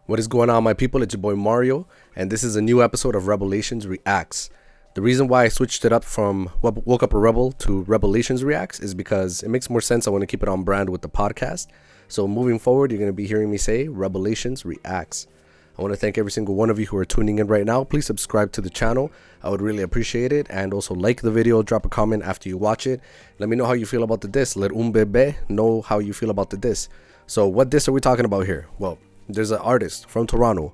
What is going on, my people? It's your boy Mario, and this is a new episode of Rebelations Reacts. The reason why I switched it up from Woke Up a Rebel to Rebelations Reacts is because it makes more sense. I want to keep it on brand with the podcast. So moving forward, you're going to be hearing me say Rebelations Reacts. I want to thank every single one of you who are tuning in right now. Please subscribe to the channel. I would really appreciate it. And also like the video, drop a comment after you watch it. Let me know how you feel about the diss. Let Umbe know how you feel about the diss. So what diss are we talking about here? Well, there's an artist from Toronto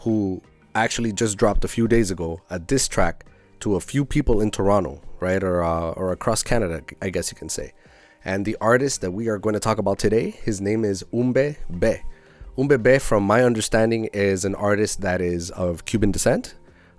who actually just dropped a few days ago a diss track to a few people in Toronto, right? Or across Canada, I guess you can say. And the artist that we are going to talk about today, his name is Umbe. Umbe, from my understanding, is an artist that is of Cuban descent.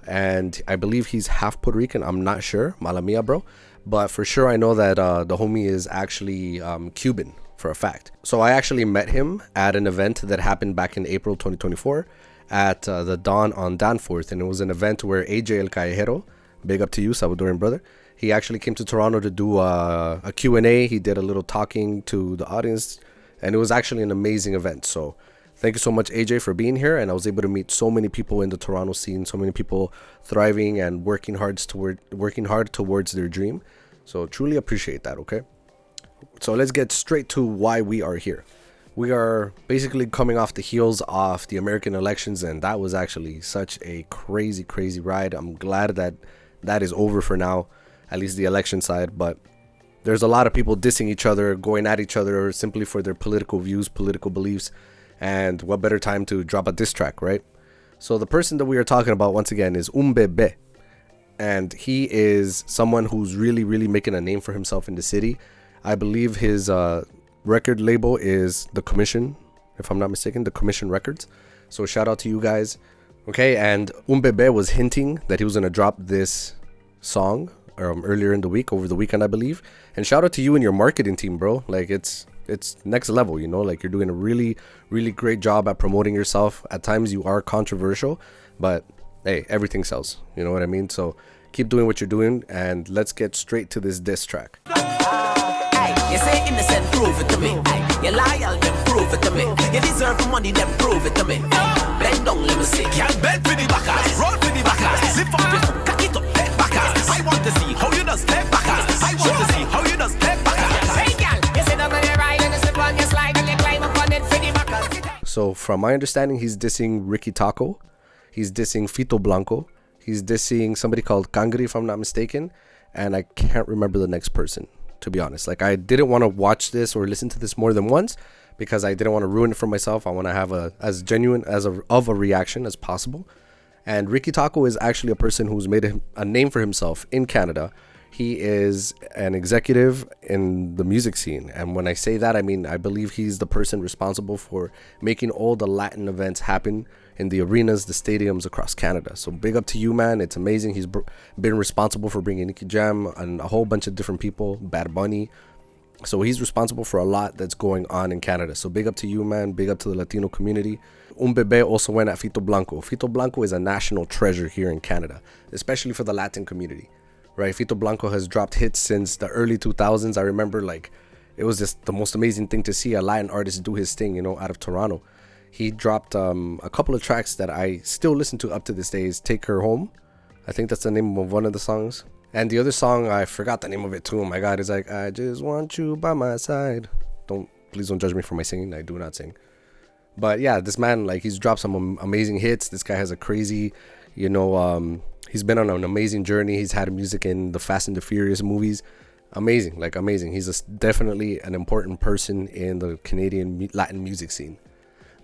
And I believe he's half Puerto Rican. I'm not sure. Mala mia, bro. But for sure, I know that the homie is actually Cuban for a fact. So I actually met him at an event that happened back in April 2024 at the Dawn on Danforth. And it was an event where AJ El Callejero, big up to you, Salvadoran brother, he actually came to Toronto to do a Q&A. He did a little talking to the audience. And it was actually an amazing event. So thank you so much, AJ, for being here. And I was able to meet so many people in the Toronto scene, so many people thriving and working hard towards their dream. So truly appreciate that, okay? So let's get straight to why we are here. We are basically coming off the heels of the American elections, and that was actually such a crazy ride. I'm glad that that is over for now, at least the election side. But there's a lot of people dissing each other, going at each other simply for their political views, political beliefs. And what better time to drop a diss track, right? So the person that we are talking about, once again, is Umbe. And he is someone who's really making a name for himself in the city. I believe his record label is The Commission, if I'm not mistaken, The Commission Records. So shout out to you guys. Okay, and Umbe was hinting that he was going to drop this song earlier in the week, over the weekend, I believe. And shout out to you and your marketing team, bro. Like, it's next level, you know, like you're doing a really great job at promoting yourself. At times you are controversial, but hey, everything sells, you know what I mean? So keep doing what you're doing, and let's get straight to this diss track. You say innocent, prove it to me. You loyal, then prove it to me. You deserve money, then prove it to me. Bend down, let me see. Can't bend for the backers, roll for the backers. Lift up your foot, cock it up, take backers. I want to see how you does take backers. I want to see how you does take backers. Hey, girl, you sit up on your ride and you slip on your slide and you climb up on it for the backers. So from my understanding, he's dissing Ricky Taco. He's dissing Fito Blanco. He's dissing somebody called Cangri, if I'm not mistaken. And I can't remember the next person, to be honest. Like, I didn't want to watch this or listen to this more than once because I didn't want to ruin it for myself. I want to have as genuine of a reaction as possible. And Ricky Taco is actually a person who's made a name for himself in Canada. He is an executive in the music scene. And when I say that, I mean, I believe he's the person responsible for making all the Latin events happen in the arenas, the stadiums across Canada. So big up to you, man. It's amazing. He's been responsible for bringing Nicky Jam and a whole bunch of different people, Bad Bunny. So he's responsible for a lot that's going on in Canada. So big up to you, man. Big up to the Latino community. Umbe also went at Fito Blanco. Fito Blanco is a national treasure here in Canada, especially for the Latin community. Right, Fito Blanco has dropped hits since the early 2000s. I remember, like, it was just the most amazing thing to see a Latin artist do his thing, you know, out of Toronto. He dropped a couple of tracks that I still listen to up to this day. Is Take Her Home. I think that's the name of one of the songs. And the other song, I forgot the name of it too. Oh my God, it's like, I just want you by my side. Please don't judge me for my singing. I do not sing. But yeah, this man, like, he's dropped some amazing hits. This guy has a crazy, you know, he's been on an amazing journey. He's had music in the Fast and the Furious movies. Amazing, like amazing. He's definitely an important person in the Canadian Latin music scene.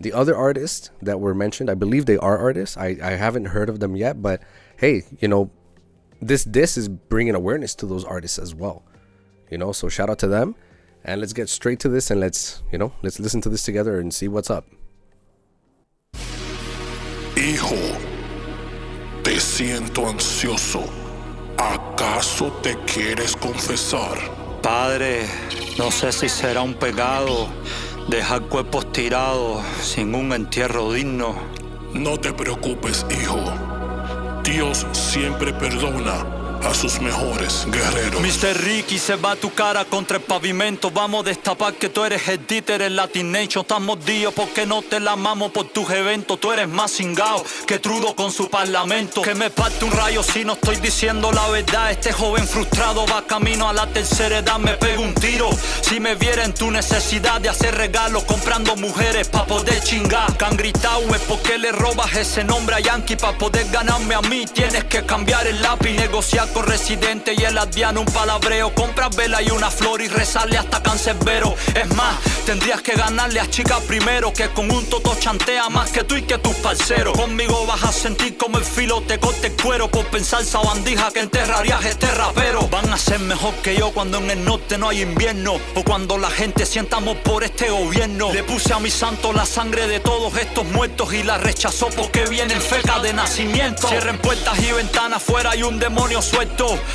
The other artists that were mentioned, I believe they are artists. I haven't heard of them yet, but hey, you know, this is bringing awareness to those artists as well. You know, so shout out to them. And let's get straight to this and let's listen to this together and see what's up. Hijo, te siento ansioso. ¿Acaso te quieres confesar? Padre, no sé si será un pecado dejar cuerpos tirados sin un entierro digno. No te preocupes, hijo. Dios siempre perdona a sus mejores guerreros. Mr. Ricky, se va tu cara contra el pavimento. Vamos a destapar que tú eres el títere en Latin Nation. Estamos días porque no te la amamos por tus eventos. Tú eres más cingao que Trudo con su parlamento. Que me parte un rayo si no estoy diciendo la verdad. Este joven frustrado va camino a la tercera edad. Me pego un tiro si me viera en tu necesidad de hacer regalos comprando mujeres pa' poder chingar. Que han gritado es porque le robas ese nombre a Yankee. Pa' poder ganarme a mí tienes que cambiar el lápiz. Negociar con Residente y el Adriano un palabreo. Compras vela y una flor y rezarle hasta cancerbero. Es más, tendrías que ganarle a chicas primero, que con un toto chantea más que tú y que tus parceros. Conmigo vas a sentir como el filo te corte el cuero por pensar sabandija que enterrarías este rapero. Van a ser mejor que yo cuando en el norte no hay invierno, o cuando la gente sienta amor por este gobierno. Le puse a mi santo la sangre de todos estos muertos y la rechazó porque viene en feca de nacimiento. Cierren puertas y ventanas, fuera hay un demonio suelto.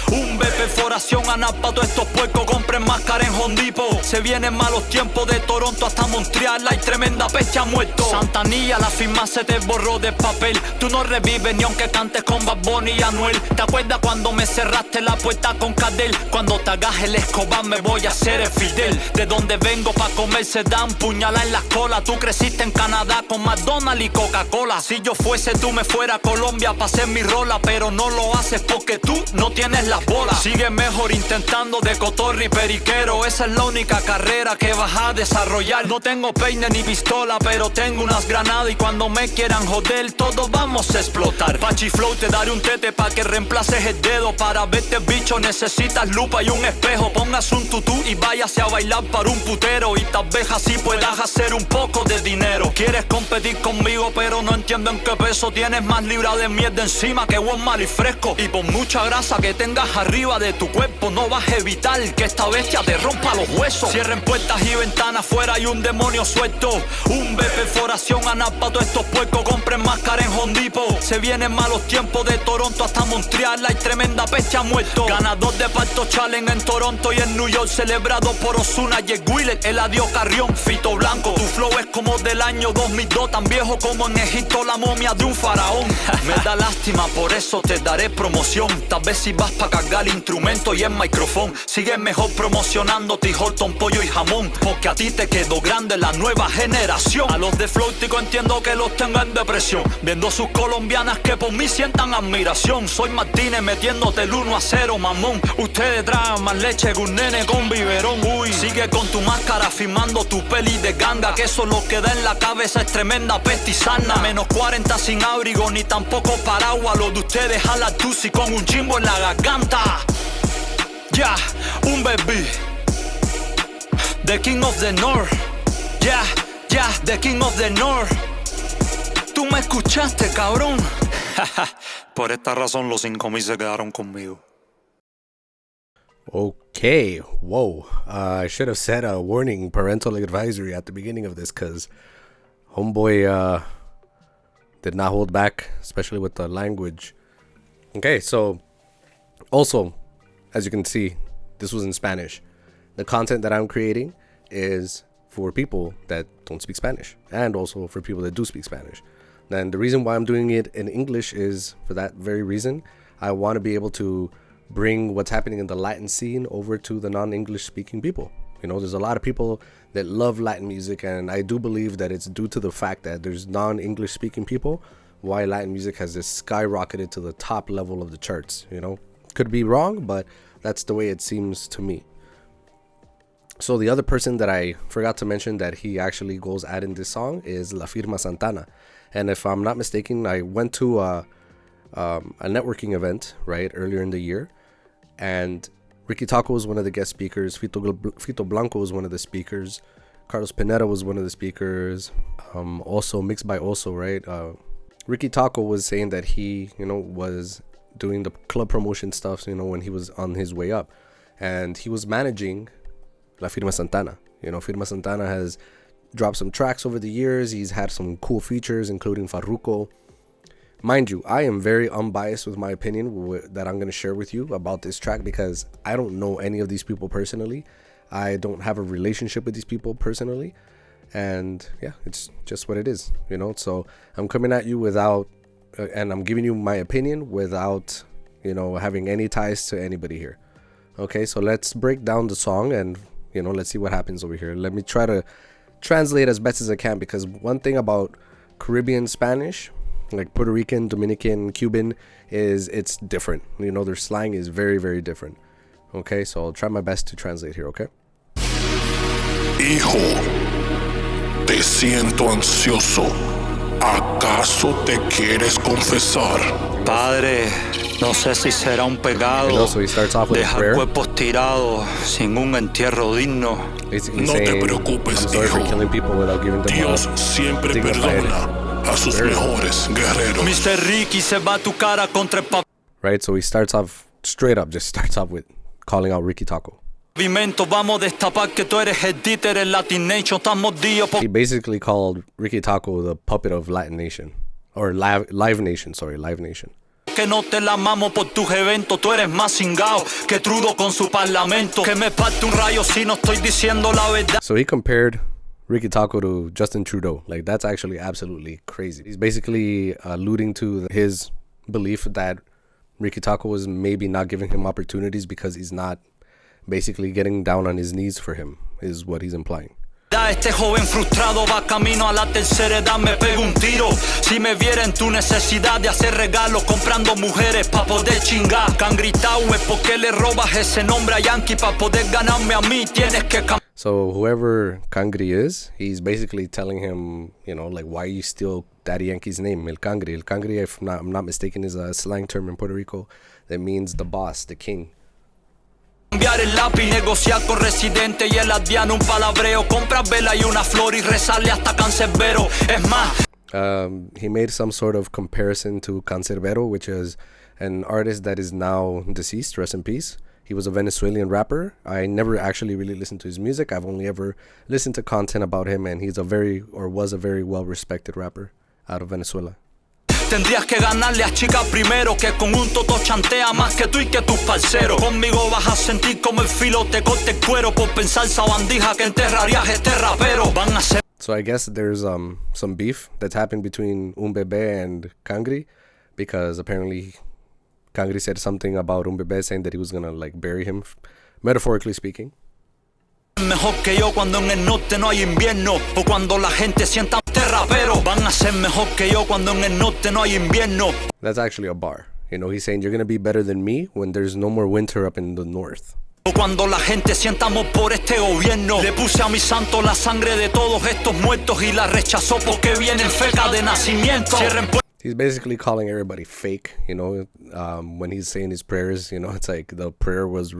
Umbe, perforación, anapa, todos estos puercos. Compren máscara en Hondipo. Se vienen malos tiempos de Toronto hasta Montreal. Hay tremenda peste a muerto. Santanilla, la firma se te borró de papel. Tú no revives ni aunque cantes con Bad Bunny y Anuel. ¿Te acuerdas cuando me cerraste la puerta con Cadel? Cuando te hagas el Escobar me voy a hacer el Fidel. De donde vengo pa' comer se dan puñalada en la cola. Tú creciste en Canadá con McDonald's y Coca-Cola. Si yo fuese tú me fuera a Colombia pa' hacer mi rola, pero no lo haces porque tú no tienes las bolas. Sigue mejor intentando de cotorri periquero. Esa es la única carrera que vas a desarrollar. No tengo peine ni pistola, pero tengo unas granadas. Y cuando me quieran joder, todos vamos a explotar. Pachi Flow, te daré un tete pa' que reemplaces el dedo. Para verte bicho necesitas lupa y un espejo. Pongas un tutú y váyase a bailar para un putero. Y tal vez así puedas hacer un poco de dinero. Quieres competir conmigo, pero no entiendo en qué peso. Tienes más libra de mierda encima que buen mal y fresco. Y por mucha grasa que tengas arriba de tu cuerpo, no vas a evitar que esta bestia te rompa los huesos. Cierren puertas y ventanas, fuera hay un demonio suelto. Umbe, perforación, anapa, todos estos puercos. Compren máscara en Hondipo. Se vienen malos tiempos de Toronto hasta Montreal. Hay tremenda peste a muerto. Ganador de Parto Challenge en Toronto y en New York. Celebrado por Ozuna, Jake Wheeler, Eladio Carrión, Fito Blanco. Tu flow es como del año 2002, tan viejo como en Egipto la momia de un faraón. Me da lástima, por eso te daré promoción. Tal vez si vas pa' cargar instrumento y el micrófono. Sigue mejor promocionándote y Horton, pollo y jamón, porque a ti te quedó grande la nueva generación. A los de Flow Tico entiendo que los tengo en depresión, viendo sus colombianas que por mí sientan admiración. Soy Martínez metiéndote el 1-0, mamón. Ustedes tragan más leche que un nene con biberón. Uy, sigue con tu máscara firmando tu peli de ganga, que eso lo que da en la cabeza es tremenda peste y sarna. Menos 40 sin abrigo ni tampoco paraguas. Lo de ustedes a la tusi con un chimbo en la garganta. Ya, un baby, the king of the north. Ya, the king of the north. Tú me escuchaste, cabrón. Por esta razón los 5,000 se quedaron conmigo. Okay, whoa. I should have said a warning, parental advisory at the beginning of this, because homeboy did not hold back, especially with the language. Okay, so also, as you can see, this was in Spanish. The content that I'm creating is for people that don't speak Spanish, and also for people that do speak Spanish. And the reason why I'm doing it in English is for that very reason. I want to be able to bring what's happening in the Latin scene over to the non-English speaking people. You know, there's a lot of people that love Latin music, and I do believe that it's due to the fact that there's non-English speaking people why Latin music has just skyrocketed to the top level of the charts. You know, could be wrong, but that's the way it seems to me. So the other person that I forgot to mention that he actually goes at in this song is La Firma Santana. And if I'm not mistaken, I went to a networking event right earlier in the year, and Ricky Taco was one of the guest speakers. Fito Blanco was one of the speakers. Carlos Pineda was one of the speakers. Also Mixed by Oso, right? Ricky Taco was saying that he, was doing the club promotion stuff, when he was on his way up, and he was managing La Firma Santana. Firma Santana has dropped some tracks over the years. He's had some cool features, including Farruko. Mind you, I am very unbiased with my opinion that I'm going to share with you about this track, because I don't know any of these people personally. I don't have a relationship with these people personally. And yeah, it's just what it is, So I'm coming at you without, and I'm giving you my opinion without, having any ties to anybody here. Okay, so let's break down the song and, let's see what happens over here. Let me try to translate as best as I can, because one thing about Caribbean Spanish, like Puerto Rican, Dominican, Cuban, is it's different. Their slang is very, very different. Okay, so I'll try my best to translate here, okay? Hijo, te siento ansioso. ¿Acaso te quieres confesar? Padre, no sé si será un pecado So he starts off with a dejar prayer. cuerpos tirados sin un entierro digno. Basically No te saying, preocupes, I'm sorry for hijo. killing people without giving them Dios a siempre dignified perdona a sus burial. mejores guerreros. Mr. Ricky se va a tu cara contra el Right, so he starts off straight up, just starts off with calling out Ricky Taco. pavimento. Vamos a destapar que tú eres el títere en Latin Nation. Estamos dios He basically called Ricky Taco the puppet of Latin Nation. Or Live Nation. porque no te la amamos por tus eventos. Tú eres más cingao que Trudeau con su parlamento. Que me parte un rayo si no estoy diciendo la verdad. So he compared Ricky Taco to Justin Trudeau. Like, that's actually absolutely crazy. He's basically alluding to his belief that Ricky Taco was maybe not giving him opportunities because he's not basically getting down on his knees for him, is what he's implying. Este joven frustrado va camino a la tercera edad, me pego un tiro. Si me viera en tu necesidad de hacer regalos, comprando mujeres pa' poder chingar. Cangritao es porque le robas ese nombre a Yankee pa' poder ganarme a mí, tienes que cambiar. So whoever Cangri is, he's basically telling him, like, why you steal Daddy Yankee's name, El Cangri. El Cangri, if I'm not mistaken, is a slang term in Puerto Rico that means the boss, the king. Cambiar el lápiz, negociar con residente y el adviano un palabreo. Comprar vela y una flor y rezarle hasta Cancerbero. Es más. He made some sort of comparison to Cancerbero, which is an artist that is now deceased, rest in peace. He was a Venezuelan rapper. I never actually really listened to his music. I've only ever listened to content about him, and was a very well-respected rapper out of Venezuela. Tendrías que ganarle a chica primero, que con un toto chantea más que tú y que tus parceros. Conmigo vas a sentir como el filo te corte el cuero por pensar sabandija que enterrarías este rapero. Van a ser. So I guess there's some beef that's happened between Umbe and Cangri, because apparently Cangri said something about Umbe saying that he was gonna bury him, metaphorically speaking. Mejor que yo cuando en el norte no hay invierno, o cuando la gente sienta este rapero. Van a ser mejor que yo cuando en el norte no hay invierno. That's actually a bar. He's saying you're gonna be better than me when there's no more winter up in the north. O cuando la gente sienta amor por este gobierno. Le puse a mi santo la sangre de todos estos muertos y la rechazó porque viene en feca de nacimiento. He's basically calling everybody fake, when he's saying his prayers. It's like the prayer was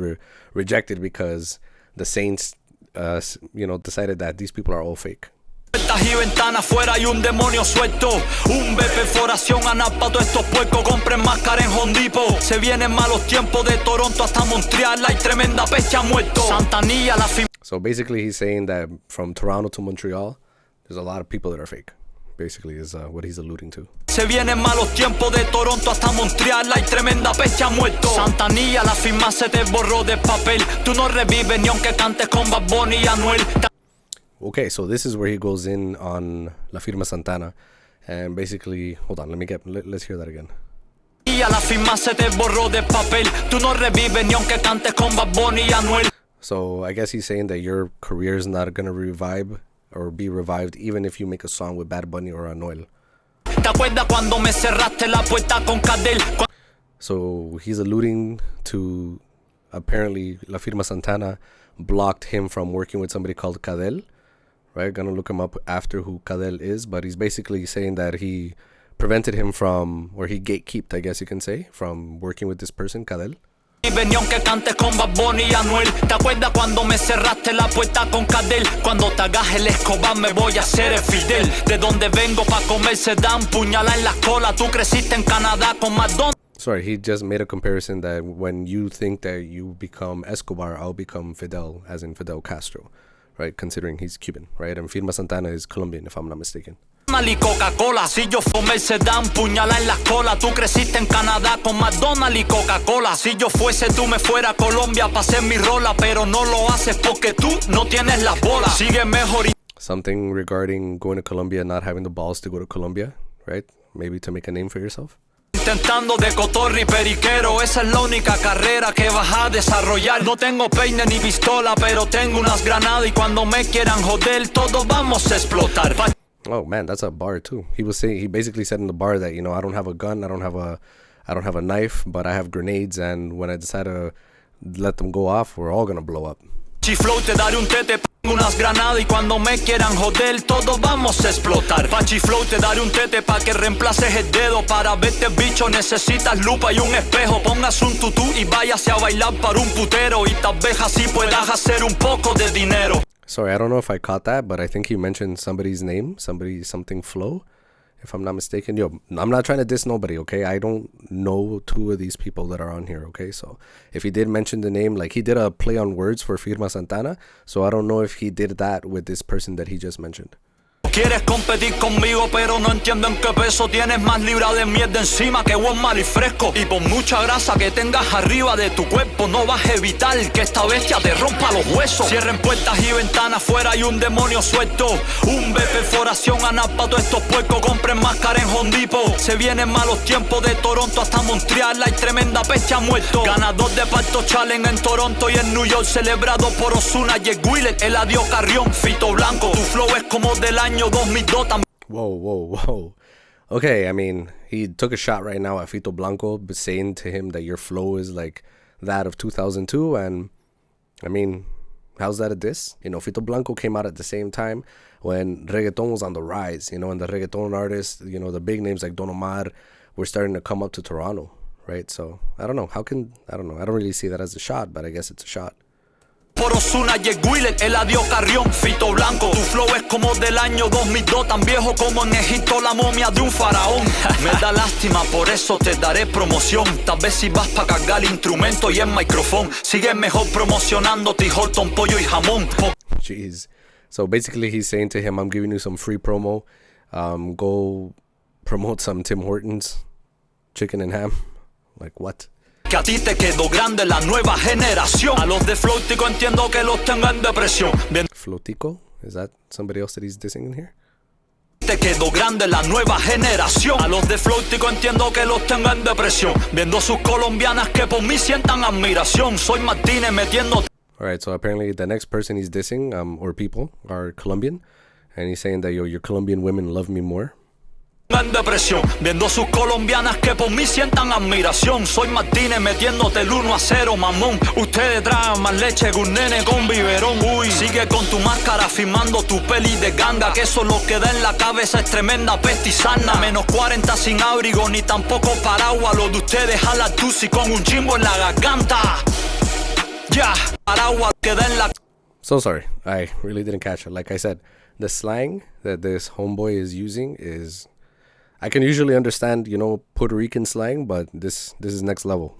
rejected because the saints decided that these people are all fake. Puertas y ventanas fuera hay un demonio suelto. Umbe, perforación, anapa, todos estos puercos compren máscara en Home Depot. Se vienen malos tiempos de Toronto hasta Montreal. Hay tremenda peste a muerto. Santanilla, la So basically he's saying that from Toronto to Montreal, there's a lot of people that are fake. Basically is what he's alluding to. Se vienen malos tiempos de Toronto hasta Montreal. Hay tremenda peste a muerto. Santanilla, la firma se te borró de papel. Tú no revives ni aunque cantes con Bad Bunny y Anuel. Okay, so this is where he goes in on La Firma Santana, and basically, hold on, let's hear that again. La firma se te borró de papel. Tú no revives ni aunque cantes con Bad Bunny y Anuel. So I guess he's saying that your career is not gonna revive or be revived even if you make a song with Bad Bunny or Anuel. ¿Te acuerdas cuando me cerraste la puerta con Cadel? So he's alluding to apparently La Firma Santana blocked him from working with somebody called Cadel. Right, gonna look him up after who Cadel is, but he's basically saying that he prevented him from, or he gatekeeped, I guess you can say, from working with this person, Cadel. Ni aunque cantes con Bad Bunny y Anuel. ¿Te acuerdas cuando me cerraste la puerta con Cadel? Cuando te hagas el Escobar me voy a hacer el Fidel. De donde vengo pa' comer se dan puñalada en la cola. Tú creciste en Canadá con McDonald's. Sorry, he just made a comparison that when you think that you become Escobar, I'll become Fidel, as in Fidel Castro. Right, considering he's Cuban, right? And Firma Santana is Colombian, if I'm not mistaken. Y Coca-Cola, si yo fume se dan puñalada en la cola. Tú creciste en Canadá con McDonald's y Coca-Cola. Si yo fuese tú me fuera a Colombia pa' hacer mi rola, pero no lo haces porque tú no tienes las bolas. Sigue mejor. Something regarding going to Colombia, not having the balls to go to Colombia, right? Maybe to make a name for yourself. intentando de cotorri periquero. Esa es la única carrera que vas a desarrollar. No tengo peine ni pistola, pero tengo unas granadas y cuando me quieran joder, todos vamos a explotar. Oh man, that's a bar too. He basically said in the bar that, I don't have a gun, I don't have a knife, but I have grenades, and when I decide to let them go off, we're all gonna blow up. Chiflow, te daré un tete, unas granadas y cuando me quieran joder, todos vamos a explotar. Pa' Chiflow, te daré un tete pa' que reemplaces el dedo. Para verte bicho necesitas lupa y un espejo. Pongas un tutú y váyase a bailar para un putero y tal vez así puedas hacer un poco de dinero. Sorry, I don't know if I caught that, but I think he mentioned somebody's name, something Flo, if I'm not mistaken. Yo, I'm not trying to diss nobody, okay? I don't know two of these people that are on here, okay? So if he did mention the name, like he did a play on words for Firma Santana, so I don't know if he did that with this person that he just mentioned. Quieres competir conmigo, pero no entiendo en qué peso. Tienes más libra de mierda encima que buen mal y fresco. Y por mucha grasa que tengas arriba de tu cuerpo, no vas a evitar que esta bestia te rompa los huesos. Cierren puertas y ventanas, fuera hay un demonio suelto. Umbe, perforación, anal pa' todos estos puercos. Compren máscara en Home Depot. Se vienen malos tiempos de Toronto hasta Montreal. Hay tremenda bestia muerto. Ganador de Parto Challenge en Toronto y en New York. Celebrado por Ozuna y el Wheeler. El adiós Carrión, Fito Blanco. Tu flow es como del año 2002. Whoa. Okay, I mean, he took a shot right now at Fito Blanco, but saying to him that your flow is like that of 2002, and I mean, how's that a diss? Fito Blanco came out at the same time when reggaeton was on the rise, and the reggaeton artists, the big names like Don Omar were starting to come up to Toronto, right? So, I don't know, I don't really see that as a shot, but I guess it's a shot. Por Ozuna y el Wheeler, el adiós Carrión, Fito Blanco. Tu flow es como del año 2002, tan viejo como en Egipto la momia de un faraón. Me da lástima, por eso te daré promoción. Tal vez si vas pa' cargar instrumento y el micrófono. Sigue mejor promocionando T-Horton, pollo y jamón. Jeez. So basically he's saying to him, I'm giving you some free promo. Go promote some Tim Hortons chicken and ham. Like what? Que a ti te quedó grande la nueva generación. A los de Flotico entiendo que los tengo en depresión. Flotico? Is that somebody else that he's dissing in here? Te quedó grande la nueva generación. A los de Flotico entiendo que los tengo en depresión. Viendo sus colombianas que por mí sientan admiración. Soy Martínez metiendo. Alright, so apparently the next person he's dissing, or people, are Colombian. And he's saying that, your Colombian women love me more. En depresión, viendo sus colombianas que por mí sientan admiración. Soy Martínez metiéndote el 1-0, mamón. Ustedes tragan más leche que un nene con biberón. Uy, sigue con tu máscara firmando tu peli de ganga. Que eso lo que da en la cabeza es tremenda peste y sarna. Menos 40 sin abrigo, ni tampoco paraguas. Lo de ustedes a la tusi con un chimbo en la garganta. Ya, paraguas que da en la... So sorry, I really didn't catch it. Like I said, the slang that this homeboy is using is... I can usually understand, Puerto Rican slang, but this is next level.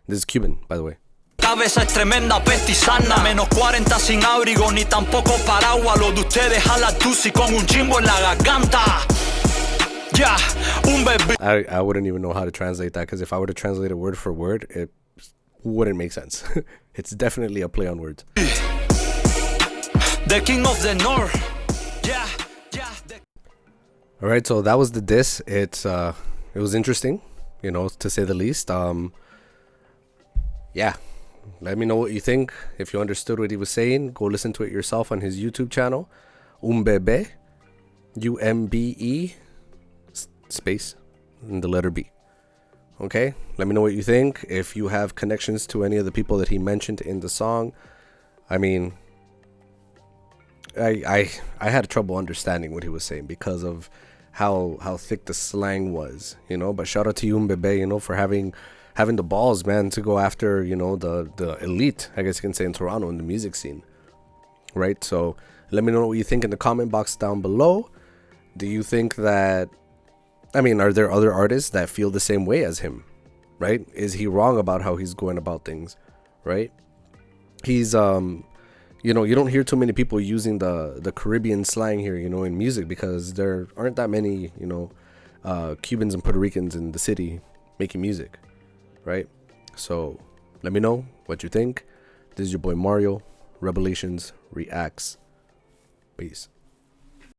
This is Cuban, by the way. Cabeza es tremenda peste y sarna. Menos 40 sin abrigo, ni tampoco paraguas. Lo de ustedes a la tusi con un chimbo en la garganta. Ya, Umbe. I wouldn't even know how to translate that, because if I were to translate it word for word, it wouldn't make sense. It's definitely a play on words. The King of the North. Yeah. All right, so that was the diss. It was interesting, to say the least. Yeah, let me know what you think. If you understood what he was saying, go listen to it yourself on his YouTube channel, Umbe, UMBE space and the letter B. Okay, let me know what you think. If you have connections to any of the people that he mentioned in the song, I mean, I had trouble understanding what he was saying because of how thick the slang was, but shout out to you, Umbe, for having the balls, man, to go after, the elite, I guess you can say, in Toronto in the music scene, right? So let me know what you think in the comment box down below. Do you think that, are there other artists that feel the same way as him, right? Is he wrong about how he's going about things, right? He's you don't hear too many people using the Caribbean slang here, in music, because there aren't that many, Cubans and Puerto Ricans in the city making music, right? So let me know what you think. This is your boy Mario. Rebelations reacts. Peace.